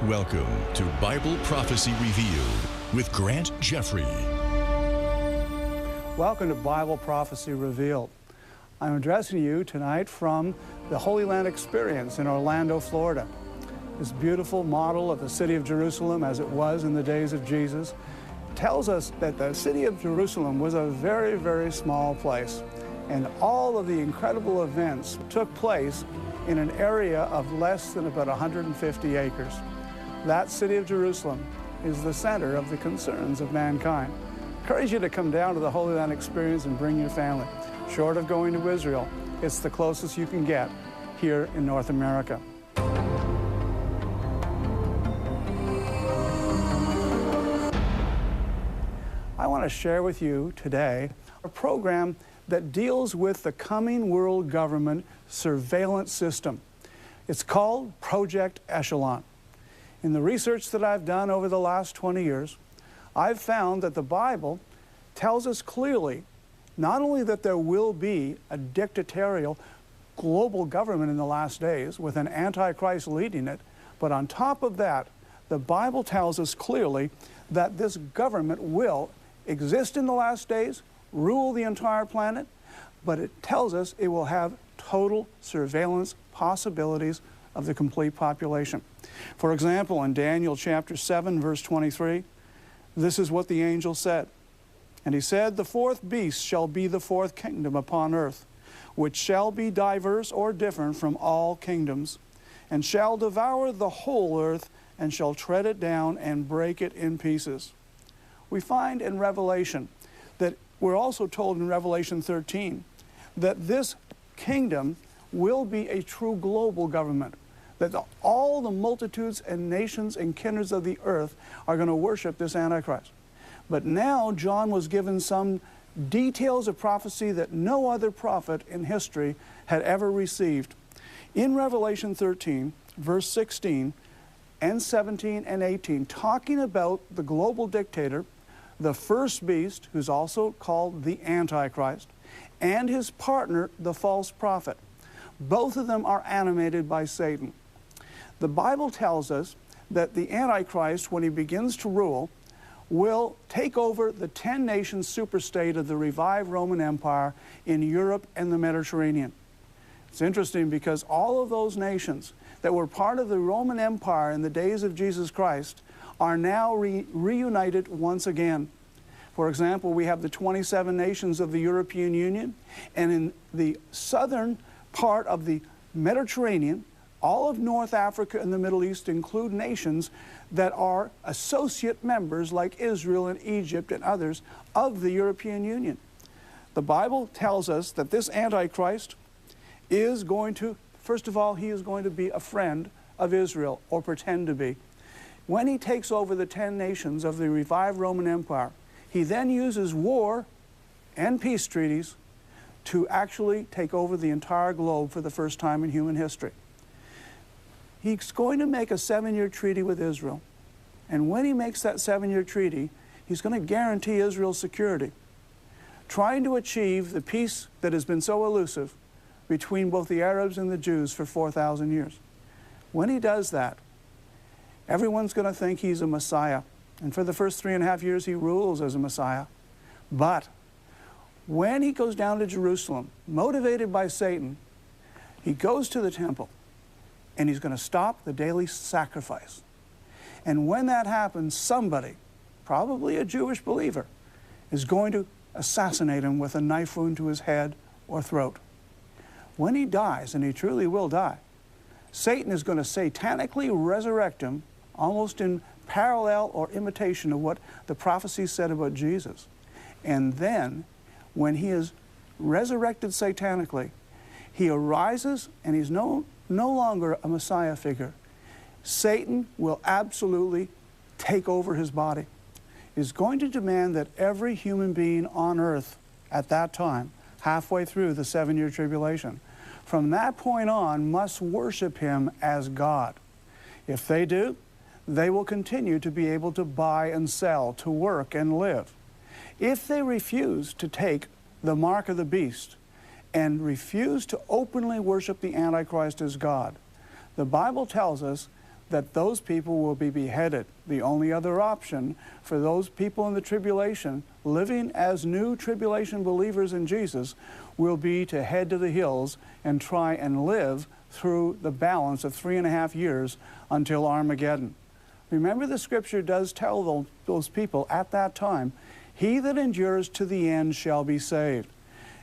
Welcome to Bible Prophecy Revealed with Grant Jeffrey. Welcome to Bible Prophecy Revealed. I'm addressing you tonight from the Holy Land Experience in Orlando, Florida. This beautiful model of the city of Jerusalem as it was in the days of Jesus tells us that the city of Jerusalem was a very, very small place, and all of the incredible events took place in an area of less than about 150 acres. That city of Jerusalem is the center of the concerns of mankind. I encourage you to come down to the Holy Land Experience and bring your family. Short of going to Israel, it's the closest you can get here in North America. I want to share with you today a program that deals with the coming world government surveillance system. It's called Project Echelon. In the research that I've done over the last 20 years, I've found that the Bible tells us clearly not only that there will be a dictatorial global government in the last days with an Antichrist leading it, but on top of that, the Bible tells us clearly that this government will exist in the last days, rule the entire planet, but it tells us it will have total surveillance possibilities of the complete population. For example, in Daniel chapter 7, verse 23, this is what the angel said. And he said, "The fourth beast shall be the fourth kingdom upon earth, which shall be diverse or different from all kingdoms, and shall devour the whole earth, and shall tread it down and break it in pieces." We find in Revelation that we're also told in Revelation 13 that this kingdom will be a true global government, that all the multitudes and nations and kindreds of the earth are going to worship this Antichrist. But now John was given some details of prophecy that no other prophet in history had ever received. In Revelation 13, verse 16 and 17 and 18, talking about the global dictator, the first beast, who's also called the Antichrist, and his partner, the false prophet. Both of them are animated by Satan. The Bible tells us that the Antichrist, when he begins to rule, will take over the 10-nation superstate of the revived Roman Empire in Europe and the Mediterranean. It's interesting because all of those nations that were part of the Roman Empire in the days of Jesus Christ are now reunited once again. For example, we have the 27 nations of the European Union, and in the southern part of the Mediterranean, all of North Africa and the Middle East include nations that are associate members like Israel and Egypt and others of the European Union. The Bible tells us that this Antichrist is going to, first of all, he is going to be a friend of Israel, or pretend to be. When he takes over the 10 nations of the revived Roman Empire, he then uses war and peace treaties to actually take over the entire globe for the first time in human history. He's going to make a 7-year treaty with Israel. And when he makes that 7-year treaty, he's going to guarantee Israel's security, trying to achieve the peace that has been so elusive between both the Arabs and the Jews for 4,000 years. When he does that, everyone's going to think he's a Messiah. And for the first 3.5 years, he rules as a Messiah. But when he goes down to Jerusalem, motivated by Satan, he goes to the temple, and he's going to stop the daily sacrifice. And when that happens, somebody, probably a Jewish believer, is going to assassinate him with a knife wound to his head or throat. When he dies, and he truly will die, Satan is going to satanically resurrect him, almost in parallel or imitation of what the prophecy said about Jesus. And then, when he is resurrected satanically, he arises, and he's no longer a Messiah figure. Satan will absolutely take over his body. He's going to demand that every human being on earth at that time, halfway through the 7-year tribulation, from that point on must worship him as God. If they do, they will continue to be able to buy and sell, to work and live. If they refuse to take the mark of the beast and refuse to openly worship the Antichrist as God, the Bible tells us that those people will be beheaded. The only other option for those people in the tribulation, living as new tribulation believers in Jesus, will be to head to the hills and try and live through the balance of 3.5 years until Armageddon. Remember, the scripture does tell those people at that time, he that endures to the end shall be saved.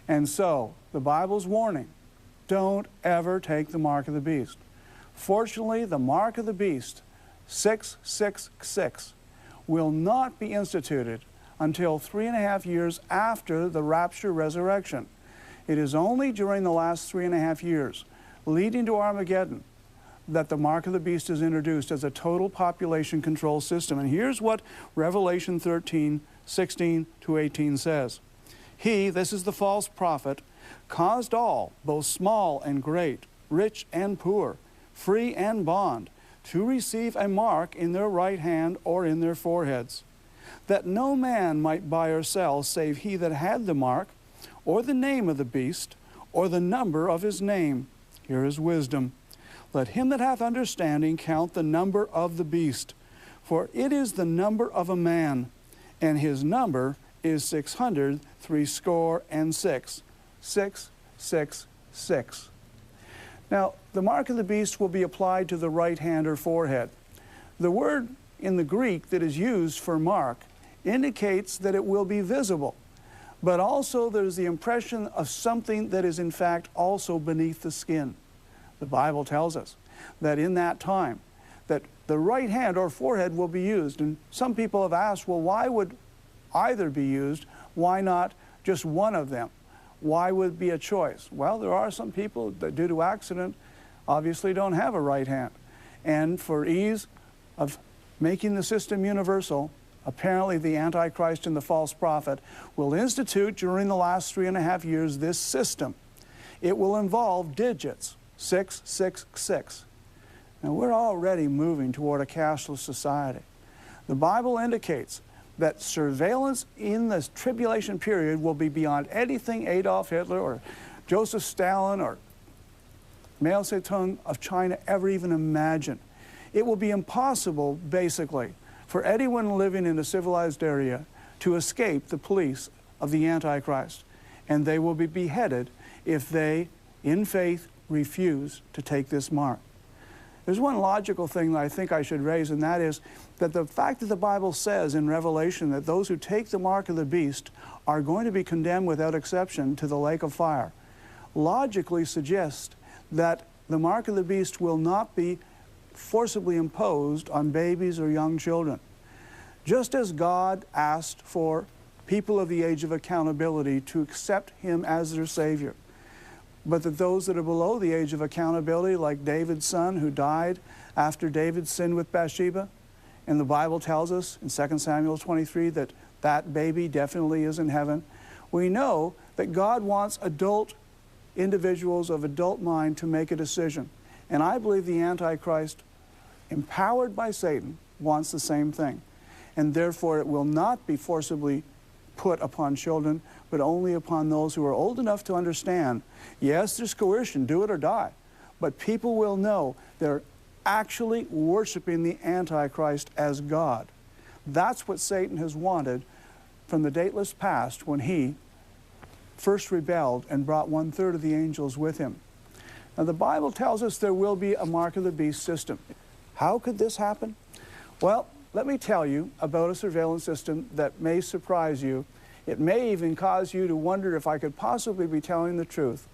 And so, the Bible's warning, don't ever take the mark of the beast. Fortunately, the mark of the beast, 666, will not be instituted until 3.5 years after the rapture resurrection. It is only during the last 3.5 years, leading to Armageddon, that the mark of the beast is introduced as a total population control system. And here's what Revelation 13:16-18 says. He, this is the false prophet, caused all, both small and great, rich and poor, free and bond, to receive a mark in their right hand or in their foreheads, that no man might buy or sell save he that had the mark, or the name of the beast, or the number of his name. Here is wisdom. Let him that hath understanding count the number of the beast, for it is the number of a man, and his number is 666. 666. Now, the mark of the beast will be applied to the right hand or forehead. The word in the Greek that is used for mark indicates that it will be visible, but also there's the impression of something that is in fact also beneath the skin. The Bible tells us that in that time, that the right hand or forehead will be used. And some people have asked, well, why would either be used? Why not just one of them? Why would it be a choice? Well, there are some people that, due to accident, obviously don't have a right hand. And for ease of making the system universal, apparently the Antichrist and the false prophet will institute during the last 3.5 years this system. It will involve digits, 666. Now, we're already moving toward a cashless society. The Bible indicates that surveillance in the tribulation period will be beyond anything Adolf Hitler or Joseph Stalin or Mao Zedong of China ever even imagined. It will be impossible, basically, for anyone living in a civilized area to escape the police of the Antichrist, and they will be beheaded if they, in faith, refuse to take this mark. There's one logical thing that I think I should raise, and that is that the fact that the Bible says in Revelation that those who take the mark of the beast are going to be condemned without exception to the lake of fire, logically suggests that the mark of the beast will not be forcibly imposed on babies or young children. Just as God asked for people of the age of accountability to accept Him as their Savior, but that those that are below the age of accountability, like David's son who died after David sinned with Bathsheba, and the Bible tells us in 2 Samuel 23 that that baby definitely is in heaven, we know that God wants adult individuals of adult mind to make a decision. And I believe the Antichrist, empowered by Satan, wants the same thing. And therefore it will not be forcibly put upon children, but only upon those who are old enough to understand, yes, there's coercion, do it or die, but people will know they're actually worshiping the Antichrist as God. That's what Satan has wanted from the dateless past when he first rebelled and brought 1/3 of the angels with him. Now, the Bible tells us there will be a mark of the beast system. How could this happen? Well, let me tell you about a surveillance system that may surprise you. It may even cause you to wonder if I could possibly be telling the truth.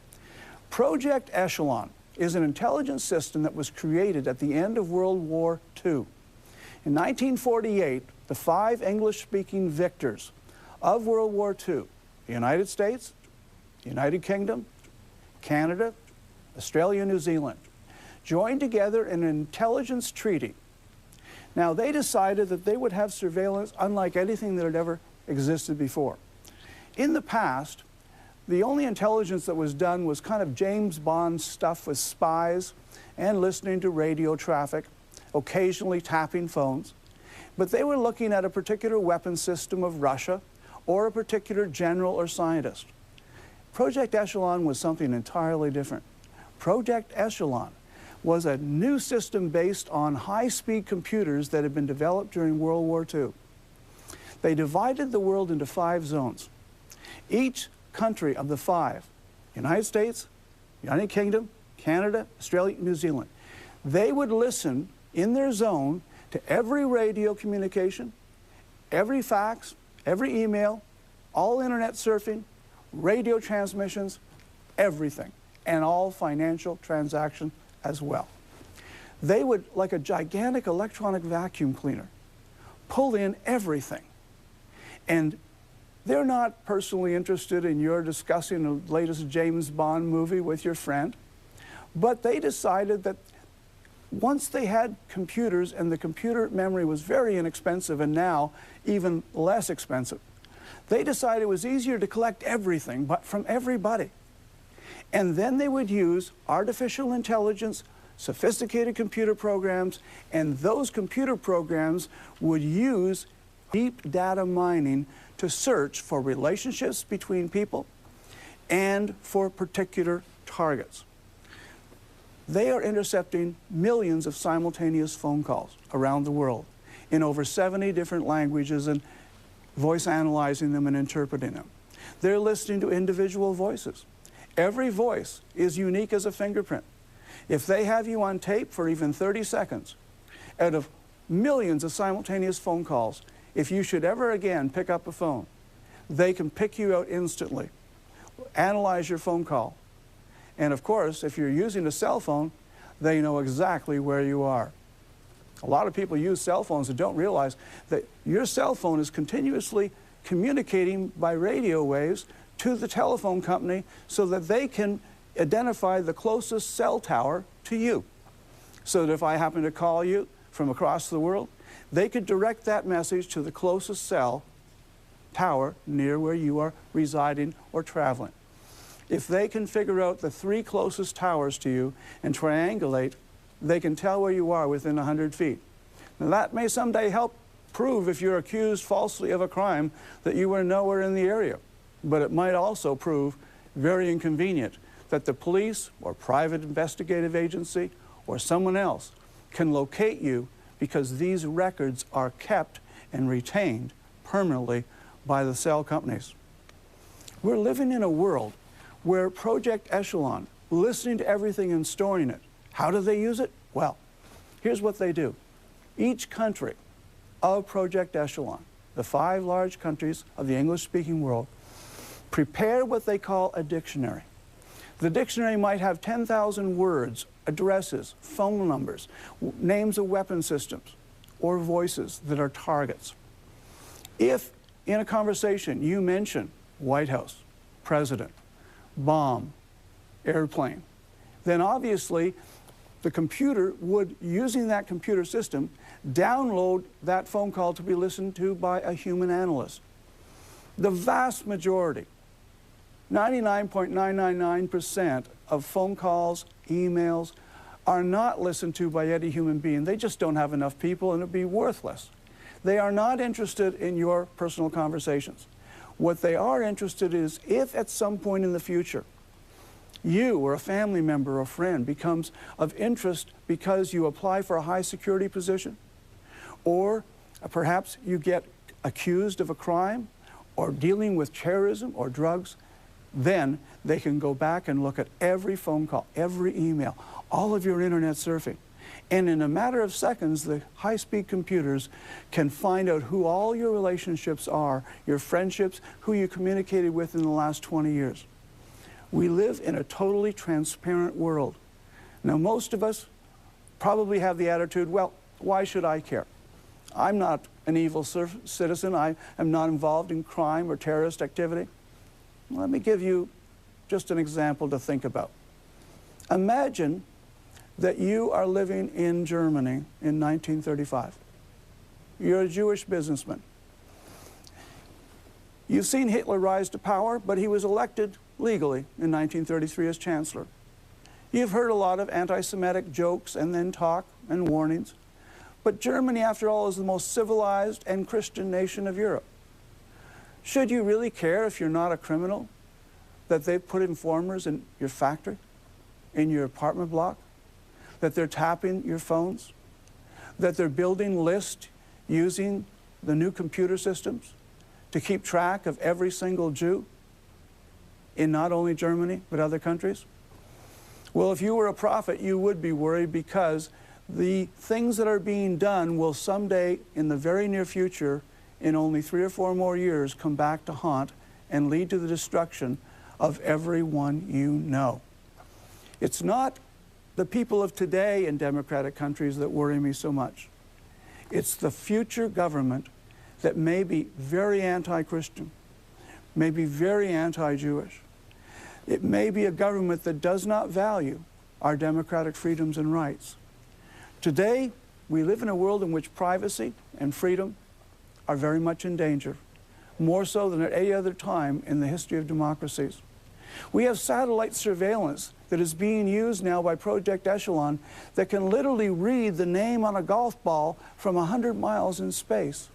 Project Echelon is an intelligence system that was created at the end of World War II. In 1948, the 5 English-speaking victors of World War II, the United States, the United Kingdom, Canada, Australia, New Zealand, joined together in an intelligence treaty. Now, they decided that they would have surveillance unlike anything that had ever existed before. In the past, the only intelligence that was done was kind of James Bond stuff with spies and listening to radio traffic, occasionally tapping phones. But they were looking at a particular weapon system of Russia or a particular general or scientist. Project Echelon was something entirely different. Project Echelon was a new system based on high-speed computers that had been developed during World War II. They divided the world into 5 zones. Each country of the 5, United States, United Kingdom, Canada, Australia, New Zealand, they would listen in their zone to every radio communication, every fax, every email, all internet surfing, radio transmissions, everything, and all financial transactions as well. They would, like a gigantic electronic vacuum cleaner, pull in everything. And they're not personally interested in your discussing the latest James Bond movie with your friend, but they decided that once they had computers, and the computer memory was very inexpensive and now even less expensive, they decided it was easier to collect everything but from everybody. And then they would use artificial intelligence, sophisticated computer programs, and those computer programs would use deep data mining to search for relationships between people and for particular targets. They are intercepting millions of simultaneous phone calls around the world in over 70 different languages and voice analyzing them and interpreting them. They're listening to individual voices. Every voice is unique as a fingerprint. If they have you on tape for even 30 seconds, out of millions of simultaneous phone calls, if you should ever again pick up a phone, they can pick you out instantly, analyze your phone call. And of course, if you're using a cell phone, they know exactly where you are. A lot of people use cell phones and don't realize that your cell phone is continuously communicating by radio waves to the telephone company so that they can identify the closest cell tower to you. So that if I happen to call you from across the world, they could direct that message to the closest cell tower near where you are residing or traveling. If they can figure out the 3 closest towers to you and triangulate, they can tell where you are within 100 feet. Now that may someday help prove, if you're accused falsely of a crime, that you were nowhere in the area. But it might also prove very inconvenient that the police or private investigative agency or someone else can locate you, because these records are kept and retained permanently by the cell companies. We're living in a world where Project Echelon, listening to everything and storing it. How do they use it? Well, here's what they do. Each country of Project Echelon, the 5 large countries of the English-speaking world, prepare what they call a dictionary. The dictionary might have 10,000 words, addresses, phone numbers, names of weapon systems, or voices that are targets. If in a conversation you mention White House, President, bomb, airplane, then obviously the computer would, using that computer system, download that phone call to be listened to by a human analyst. The vast majority, 99.999% of phone calls, emails, are not listened to by any human being. They just don't have enough people, and it'd be worthless. They are not interested in your personal conversations. What they are interested in is, if at some point in the future you or a family member or friend becomes of interest because you apply for a high security position, or perhaps you get accused of a crime or dealing with terrorism or drugs, then they can go back and look at every phone call, every email, all of your internet surfing. And in a matter of seconds, the high-speed computers can find out who all your relationships are, your friendships, who you communicated with in the last 20 years. We live in a totally transparent world. Now, most of us probably have the attitude, well, why should I care? I'm not an evil citizen. I am not involved in crime or terrorist activity. Let me give you just an example to think about. Imagine that you are living in Germany in 1935. You're a Jewish businessman. You've seen Hitler rise to power, but he was elected legally in 1933 as chancellor. You've heard a lot of anti-Semitic jokes and then talk and warnings. But Germany, after all, is the most civilized and Christian nation of Europe. Should you really care, if you're not a criminal, that they've put informers in your factory, in your apartment block? that they're tapping your phones, that they're building lists using the new computer systems to keep track of every single Jew in not only Germany, but other countries? Well, if you were a prophet, you would be worried, because the things that are being done will someday, in the very near future, in only 3 or 4 more years, come back to haunt and lead to the destruction of everyone you know. It's not the people of today in democratic countries that worry me so much. It's the future government that may be very anti-Christian, may be very anti-Jewish. It may be a government that does not value our democratic freedoms and rights. Today, we live in a world in which privacy and freedom are very much in danger, more so than at any other time in the history of democracies. We have satellite surveillance that is being used now by Project Echelon that can literally read the name on a golf ball from 100 miles in space.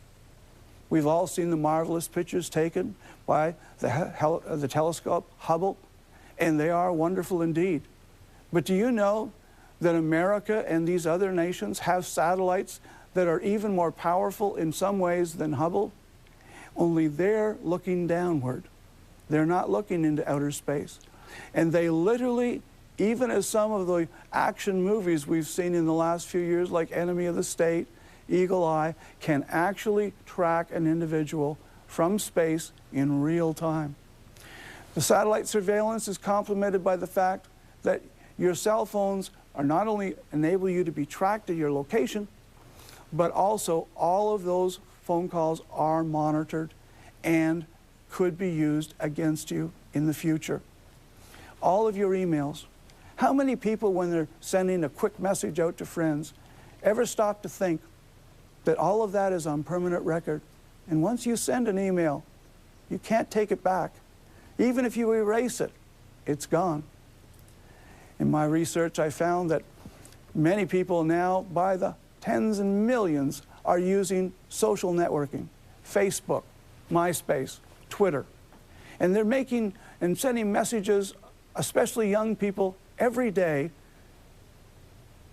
We've all seen the marvelous pictures taken by the telescope Hubble, and they are wonderful indeed. But do you know that America and these other nations have satellites that are even more powerful in some ways than Hubble? Only they're looking downward. They're not looking into outer space. And they literally, even as some of the action movies we've seen in the last few years, like Enemy of the State, Eagle Eye, can actually track an individual from space in real time. The satellite surveillance is complemented by the fact that your cell phones are not only enable you to be tracked to your location, but also all of those phone calls are monitored and could be used against you in the future. All of your emails. How many people, when they're sending a quick message out to friends, ever stop to think that all of that is on permanent record? And once you send an email, you can't take it back. Even if you erase it, it's gone. In my research, I found that many people now, by the tens and millions, are using social networking, Facebook, MySpace, Twitter. And they're making and sending messages, especially young people, every day,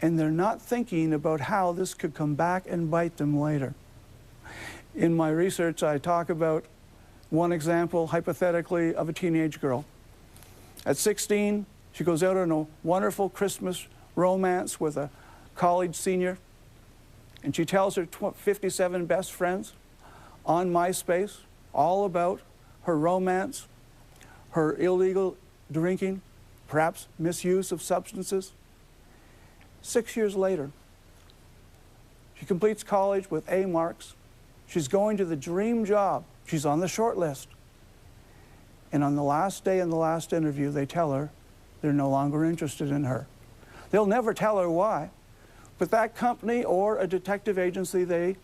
and they're not thinking about how this could come back and bite them later. In my research, I talk about one example, hypothetically, of a teenage girl. At 16, she goes out on a wonderful Christmas romance with a college senior, and she tells her 57 best friends on MySpace all about her romance, her illegal drinking, perhaps misuse of substances. 6 years later, she completes college with A marks. She's going to the dream job. She's on the short list. And on the last day in the last interview, they tell her they're no longer interested in her. They'll never tell her why, but that company or a detective agency they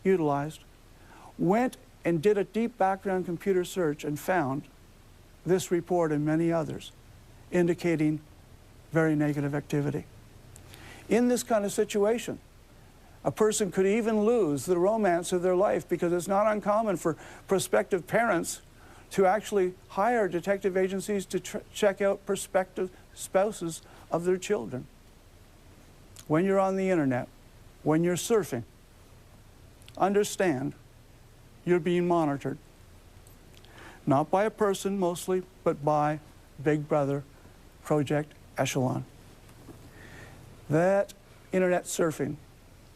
utilized went and did a deep background computer search and found this report and many others indicating very negative activity. In this kind of situation, a person could even lose the romance of their life, because it's not uncommon for prospective parents to actually hire detective agencies to check out prospective spouses of their children. When you're on the internet, when you're surfing, understand you're being monitored. Not by a person mostly, but by Big Brother, Project Echelon. That internet surfing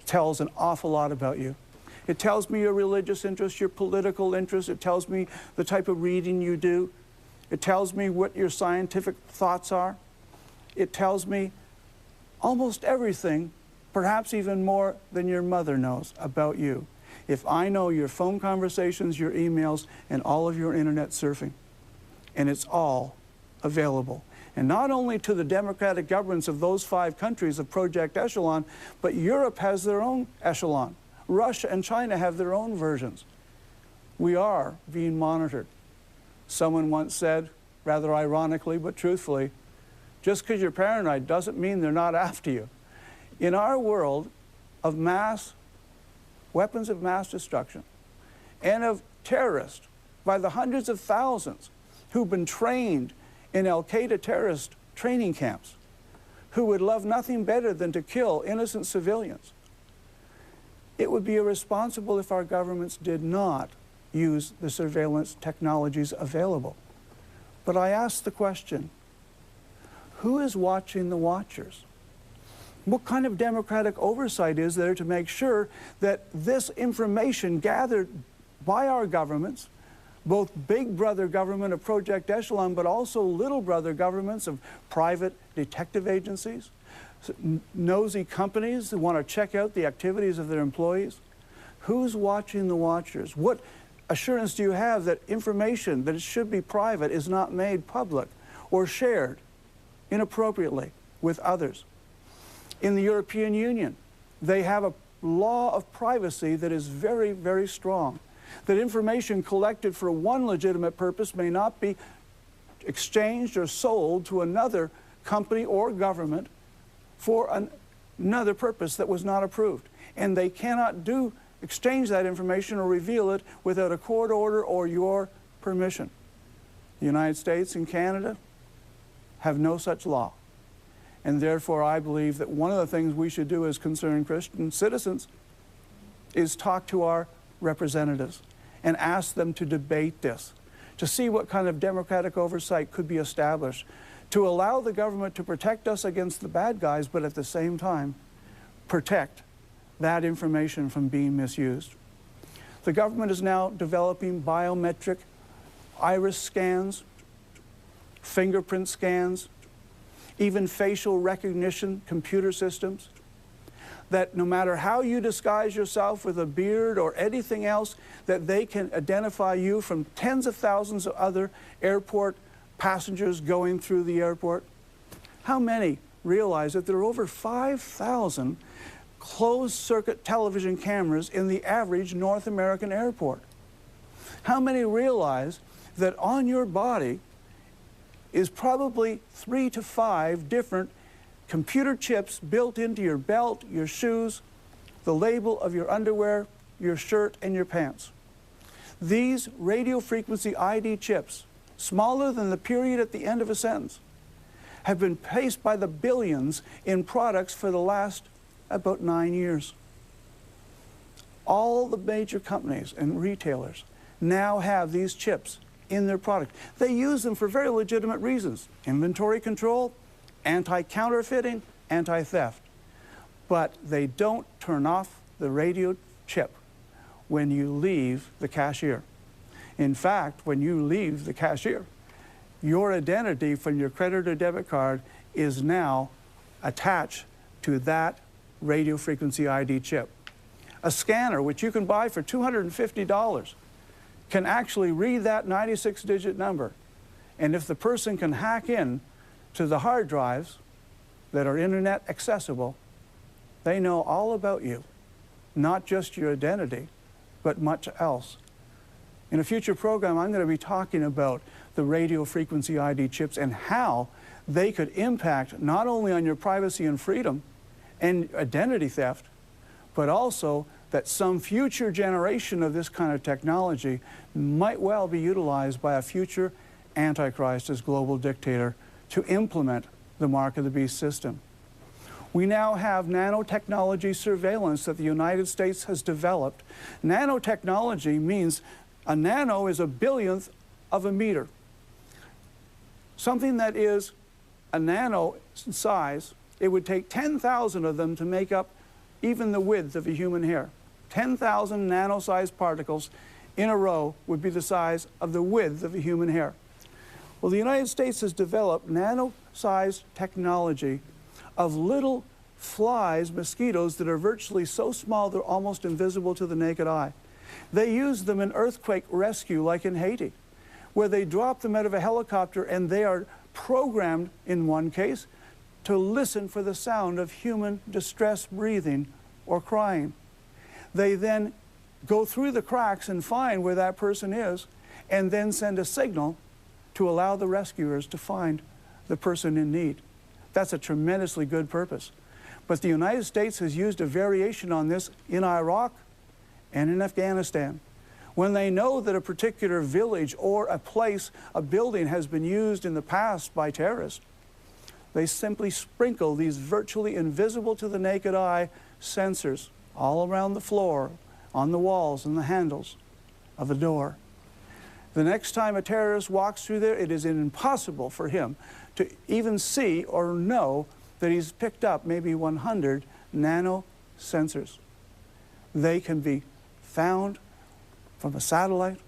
tells an awful lot about you. It tells me your religious interests, your political interests. It tells me the type of reading you do. It tells me what your scientific thoughts are. It tells me almost everything, perhaps even more than your mother knows about you. If I know your phone conversations, your emails, and all of your internet surfing, and it's all available. And not only to the democratic governments of those 5 countries of Project Echelon, but Europe has their own echelon. Russia and China have their own versions. We are being monitored. Someone once said, rather ironically but truthfully, just because you're paranoid doesn't mean they're not after you. In our world of weapons of mass destruction, and of terrorists by the hundreds of thousands who've been trained in Al-Qaeda terrorist training camps, who would love nothing better than to kill innocent civilians. It would be irresponsible if our governments did not use the surveillance technologies available. But I ask the question, who is watching the watchers? What kind of democratic oversight is there to make sure that this information gathered by our governments, both big brother government of Project Echelon, but also little brother governments of private detective agencies, nosy companies that want to check out the activities of their employees? Who's watching the watchers? What assurance do you have that information that it should be private is not made public or shared inappropriately with others? In the European Union, they have a law of privacy that is very, very strong, that information collected for one legitimate purpose may not be exchanged or sold to another company or government for another purpose that was not approved. And they cannot exchange that information or reveal it without a court order or your permission. The United States and Canada have no such law. And therefore, I believe that one of the things we should do as concerned Christian citizens is talk to our representatives and ask them to debate this, to see what kind of democratic oversight could be established, to allow the government to protect us against the bad guys, but at the same time, protect that information from being misused. The government is now developing biometric iris scans, fingerprint scans, even facial recognition computer systems, that no matter how you disguise yourself with a beard or anything else, that they can identify you from tens of thousands of other airport passengers going through the airport. How many realize that there are over 5,000 closed-circuit television cameras in the average North American airport? How many realize that on your body is probably 3 to 5 different computer chips built into your belt, your shoes, the label of your underwear, your shirt, and your pants? These radio frequency ID chips, smaller than the period at the end of a sentence, have been placed by the billions in products for the last about 9 years. All the major companies and retailers now have these chips in their product. They use them for very legitimate reasons: inventory control, anti-counterfeiting, anti-theft. But they don't turn off the radio chip when you leave the cashier. In fact, when you leave the cashier, your identity from your credit or debit card is now attached to that radio frequency ID chip. A scanner, which you can buy for $250, can actually read that 96-digit number. And if the person can hack in to the hard drives that are internet accessible, they know all about you, not just your identity, but much else. In a future program, I'm going to be talking about the radio frequency ID chips and how they could impact not only on your privacy and freedom and identity theft, but also that some future generation of this kind of technology might well be utilized by a future Antichrist as global dictator to implement the Mark of the Beast system. We now have nanotechnology surveillance that the United States has developed. Nanotechnology means a nano is a billionth of a meter. Something that is a nano size, it would take 10,000 of them to make up even the width of a human hair. 10,000 nano-sized particles in a row would be the size of the width of a human hair. Well, the United States has developed nano-sized technology of little flies, mosquitoes, that are virtually so small they're almost invisible to the naked eye. They use them in earthquake rescue, like in Haiti, where they drop them out of a helicopter and they are programmed, in one case, to listen for the sound of human distress breathing or crying. They then go through the cracks and find where that person is, and then send a signal to allow the rescuers to find the person in need. That's a tremendously good purpose. But the United States has used a variation on this in Iraq and in Afghanistan. When they know that a particular village or a place, a building, has been used in the past by terrorists, They simply sprinkle these virtually invisible to the naked eye sensors all around the floor, on the walls and the handles of a door. The next time a terrorist walks through there, it is impossible for him to even see or know that he's picked up maybe 100 nano sensors. They can be found from a satellite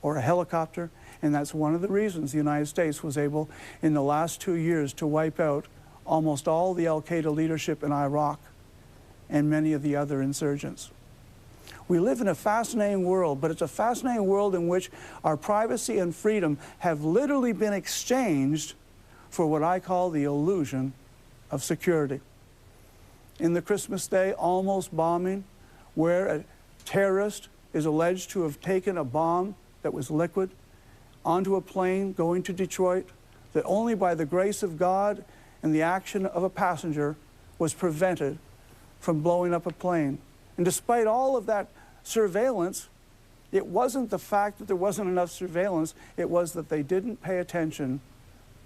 or a helicopter, and that's one of the reasons the United States was able in the last 2 years to wipe out almost all the Al-Qaeda leadership in Iraq and many of the other insurgents. We live in a fascinating world, but it's a fascinating world in which our privacy and freedom have literally been exchanged for what I call the illusion of security. In the Christmas Day almost bombing, where a terrorist is alleged to have taken a bomb that was liquid onto a plane going to Detroit, that only by the grace of God and the action of a passenger was prevented from blowing up a plane. And despite all of that surveillance, it wasn't the fact that there wasn't enough surveillance, it was that they didn't pay attention,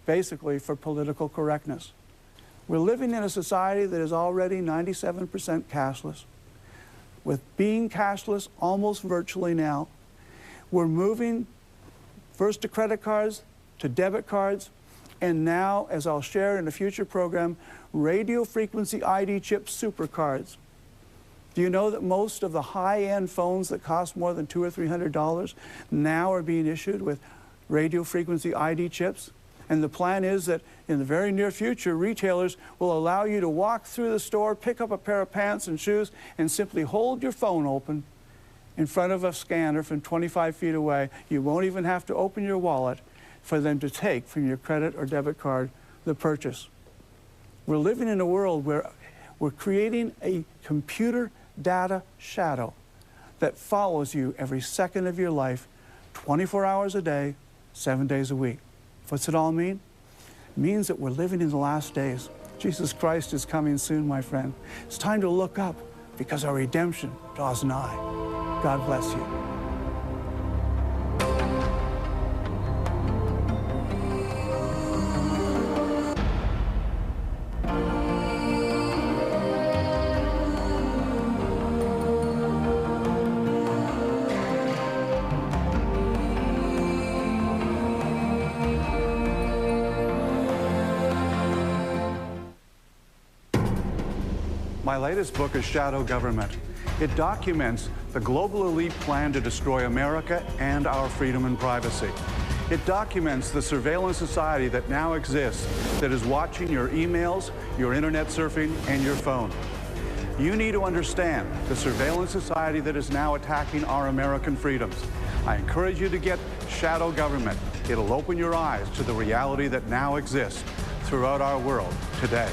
basically, for political correctness. We're living in a society that is already 97% cashless. With being cashless almost virtually now, we're moving first to credit cards, to debit cards, and now, as I'll share in a future program, radio frequency ID chip supercards. Do you know that most of the high-end phones that cost more than $200 or $300 now are being issued with radio frequency ID chips? And the plan is that in the very near future, retailers will allow you to walk through the store, pick up a pair of pants and shoes, and simply hold your phone open in front of a scanner from 25 feet away. You won't even have to open your wallet for them to take from your credit or debit card the purchase. We're living in a world where we're creating a computer data shadow that follows you every second of your life, 24 hours a day, 7 days a week. What's it all mean? It means that we're living in the last days. Jesus Christ is coming soon, my friend. It's time to look up because our redemption draws nigh. God bless you. My latest book is Shadow Government. It documents the global elite plan to destroy America and our freedom and privacy. It documents the surveillance society that now exists that is watching your emails, your internet surfing, and your phone. You need to understand the surveillance society that is now attacking our American freedoms. I encourage you to get Shadow Government. It'll open your eyes to the reality that now exists throughout our world today.